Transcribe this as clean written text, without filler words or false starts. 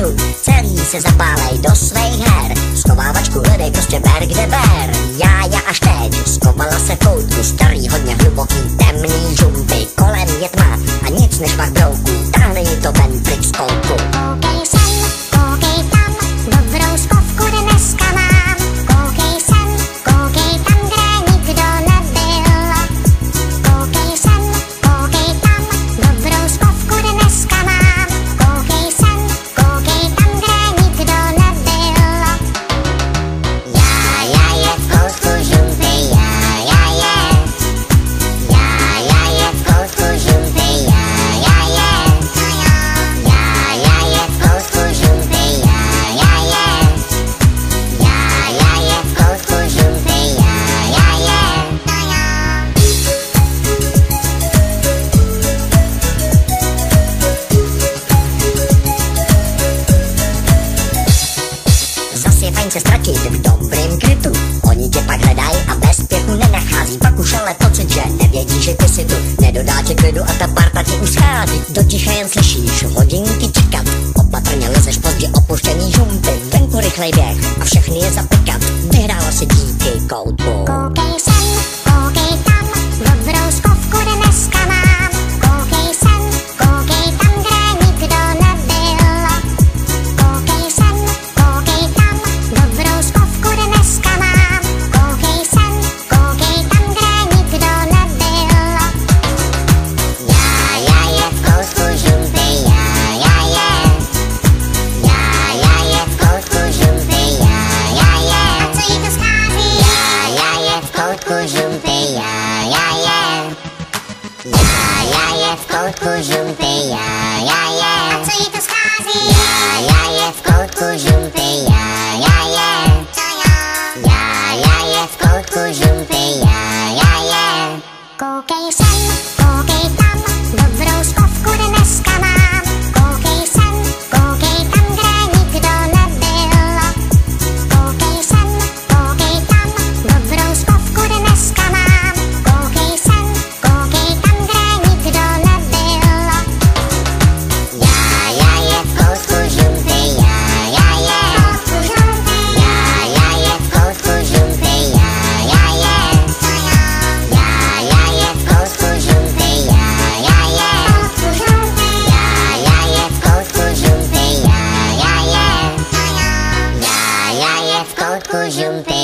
hru, celý se zapálej do svých her. Schovávačku hledej, prostě ber kde ber. Já až teď, skovala se v koutku, starý hodně hluboký, temný žumpy. Kolem je tma a nic než pach brouků, táhne ji to ven pryč z koutku. Koukej sem, koukej tam, dobrou skovku dneska mám. Koukej sem, koukej tam, kde nikdo nebyl. Koukej sem, koukej tam, dobrou skovku dneska mám. Koukej sem, koukej tam, kde nikdo nebyl. Já je v koutku žumpy, já je. Já je v koutku žumpy, já je. Já je v koutku žumpy, já je. Já je v koutku žumpy, já je. Zas je fajn se ztratit v dobrým krytu. Oni tě pak hledají a bez spěchu nenachází. Pak už ale pocit, že nevědí, že ty si tu. Nedodá tě klidu a ta parta ti už schází. Do ticha jen slyšíš hodinky čekat. Opatrně lezeš pozdě opuštěný žumpy. Venku rychlej běh a všechny je zapekat. Vyhrála si díky koutku. Koukej sem, koukej tam, dobrou skovku dneska mám. Koukej sem, koukej tam, kde nikdo nebyl. Koukej sem, koukej tam, dobrou skovku dneska mám. Koukej sem, koukej tam, kde nikdo nebyl. Já je v koutku žumpy, já je. Já je v koutku žumpy, já je. A co jí to schází? Já je v koutku žumpy, já je. Já je v koutku žumpy, já je. A co jí to schází? Já je v koutku žumpy, já je. Já je v koutku žumpy, já je. Koukej sem, koukej tam, dobrou skovku dneska mám. Koukej sem, koukej tam, kde nikdo nebyl. Koukej sem, koukej tam, dobrou skovku dneska mám. Koukej sem, koukej tam, kde nikdo nebyl. Já je v koutku žumpy, já je. Já je v koutku žumpy, já je. Já je v koutku žumpy, já je. Já je v koutku žumpy, já je. Já je v koutku žumpy,